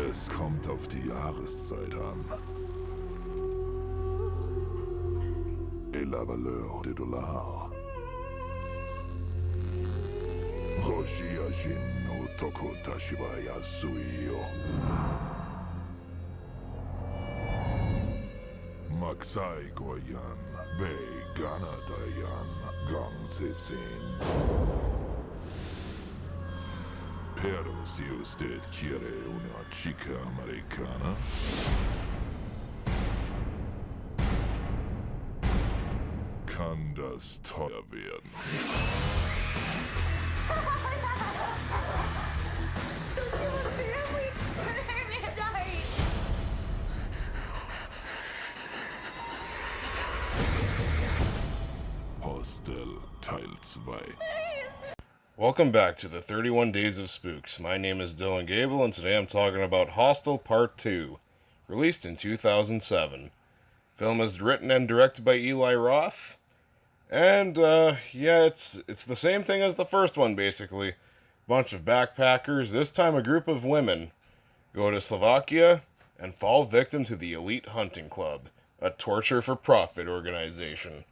Es kommt auf die Jahreszeit an. Et la valeur des dollars. Hoshia Jin no Toko Tashiba Yasui yo. Maksai Goyan, Bei Ganadayan, Gang Tsesin. Pero si usted quiere una chica americana, kann das teuer werden. Don't you want family? I'm gonna die. Hostel Teil 2. Welcome back to the 31 Days of Spooks. My name is Dylan Goebel, and today I'm talking about Hostel Part 2, released in 2007. Film is written and directed by Eli Roth, and it's the same thing as the first one, basically. Bunch of backpackers, this time a group of women, go to Slovakia and fall victim to the Elite Hunting Club, a torture-for-profit organization.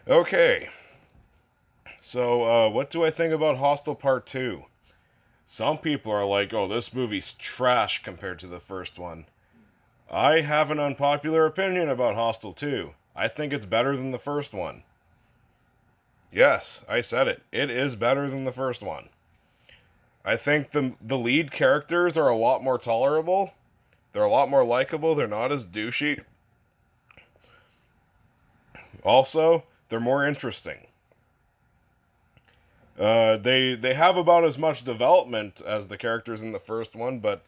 Okay. So, what do I think about Hostel Part 2? Some people are like, oh, this movie's trash compared to the first one. I have an unpopular opinion about Hostel 2. I think it's better than the first one. Yes, I said it. It is better than the first one. I think the lead characters are a lot more tolerable. They're a lot more likable. They're not as douchey. Also, they're more interesting. They have about as much development as the characters in the first one, but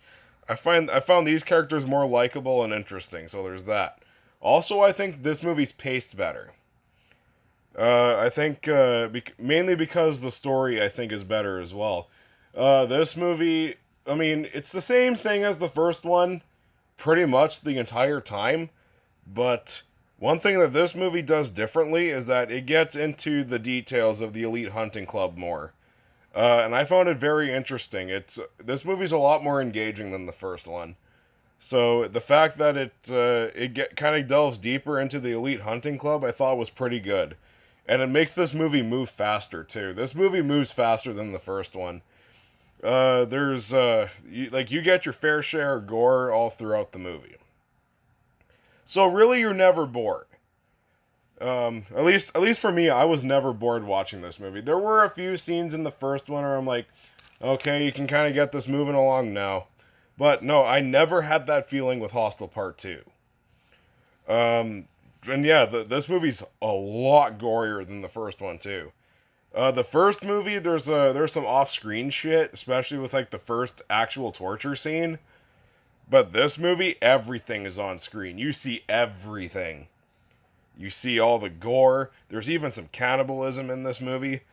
I found these characters more likable and interesting, so there's that. Also, I think this movie's paced better. I think mainly because the story, I think, is better as well. This movie, I mean, it's the same thing as the first one, pretty much the entire time, but one thing that this movie does differently is that it gets into the details of the Elite Hunting Club more. And I found it very interesting. This movie's a lot more engaging than the first one. So the fact that it kind of delves deeper into the Elite Hunting Club, I thought was pretty good. And it makes this movie move faster, too. This movie moves faster than the first one. You get your fair share of gore all throughout the movie. So really, you're never bored. At least for me, I was never bored watching this movie. There were a few scenes in the first one where I'm like, okay, you can kind of get this moving along now. But no, I never had that feeling with Hostel Part 2. And yeah, this movie's a lot gorier than the first one too. The first movie, there's some off-screen shit, especially with like the first actual torture scene. But this movie, everything is on screen. You see everything. You see all the gore. There's even some cannibalism in this movie.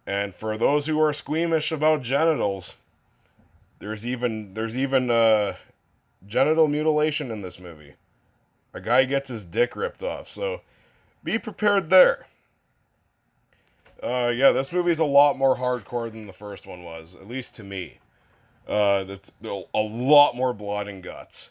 And for those who are squeamish about genitals, there's even genital mutilation in this movie. A guy gets his dick ripped off, so be prepared there. This movie's a lot more hardcore than the first one was, at least to me. That's a lot more blood and guts.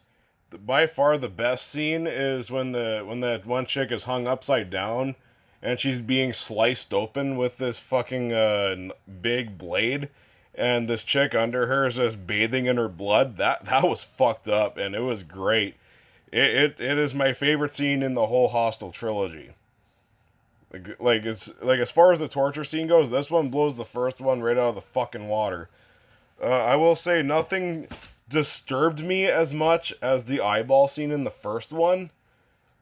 By far the best scene is when that one chick is hung upside down and she's being sliced open with this fucking big blade, and this chick under her is just bathing in her blood. That was fucked up, and it was great. It is my favorite scene in the whole Hostel trilogy. It's like as far as the torture scene goes, this one blows the first one right out of the fucking water. I will say nothing disturbed me as much as the eyeball scene in the first one.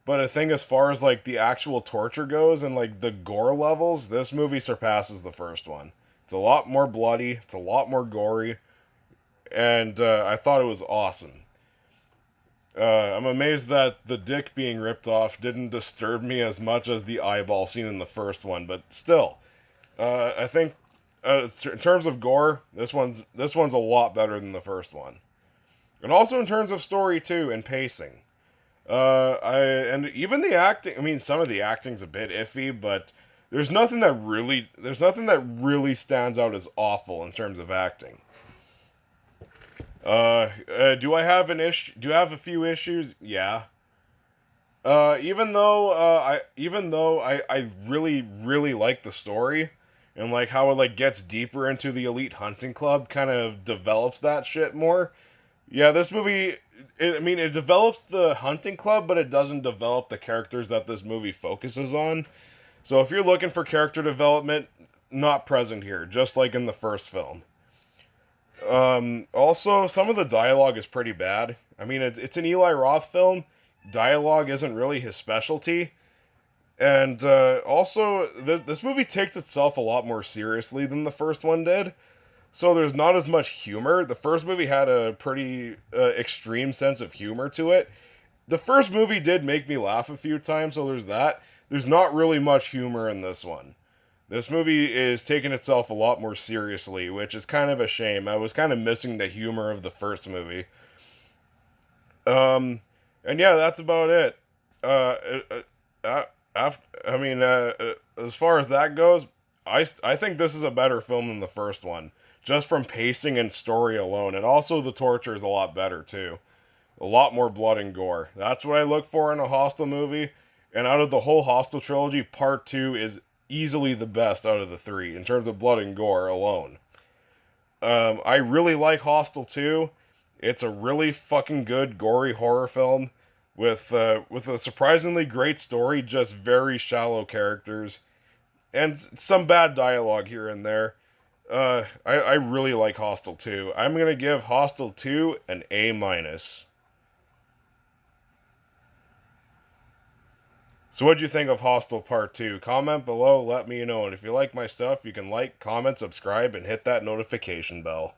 But I think as far as like the actual torture goes and like the gore levels, this movie surpasses the first one. It's a lot more bloody. It's a lot more gory. And I thought it was awesome. I'm amazed that the dick being ripped off didn't disturb me as much as the eyeball scene in the first one. But still, I think in terms of gore, this one's a lot better than the first one, and also in terms of story too and pacing. And even the acting. I mean, some of the acting's a bit iffy, but there's nothing that really stands out as awful in terms of acting. Do I have an issue? Do I have a few issues? Yeah. Even though I really like the story, and like how it like gets deeper into the elite hunting club, kind of develops that shit more. Yeah, this movie, it develops the hunting club, but it doesn't develop the characters that this movie focuses on. So if you're looking for character development, not present here, just like in the first film. Also, some of the dialogue is pretty bad. I mean, it's an Eli Roth film. Dialogue isn't really his specialty. And also, this movie takes itself a lot more seriously than the first one did. So there's not as much humor. The first movie had a pretty extreme sense of humor to it. The first movie did make me laugh a few times, so there's that. There's not really much humor in this one. This movie is taking itself a lot more seriously, which is kind of a shame. I was kind of missing the humor of the first movie. And yeah, that's about it. As far as that goes, I think this is a better film than the first one, just from pacing and story alone. And also the torture is a lot better too. A lot more blood and gore. That's what I look for in a Hostel movie. And out of the whole Hostel trilogy, Part 2 is easily the best out of the three in terms of blood and gore alone. I really like Hostel 2. It's a really fucking good gory horror film with a surprisingly great story, just very shallow characters and some bad dialogue here and there. I really like Hostel 2. I'm gonna give Hostel 2 an A minus. So what'd you think of Hostel Part 2? Comment below, let me know. And if you like my stuff, you can like, comment, subscribe, and hit that notification bell.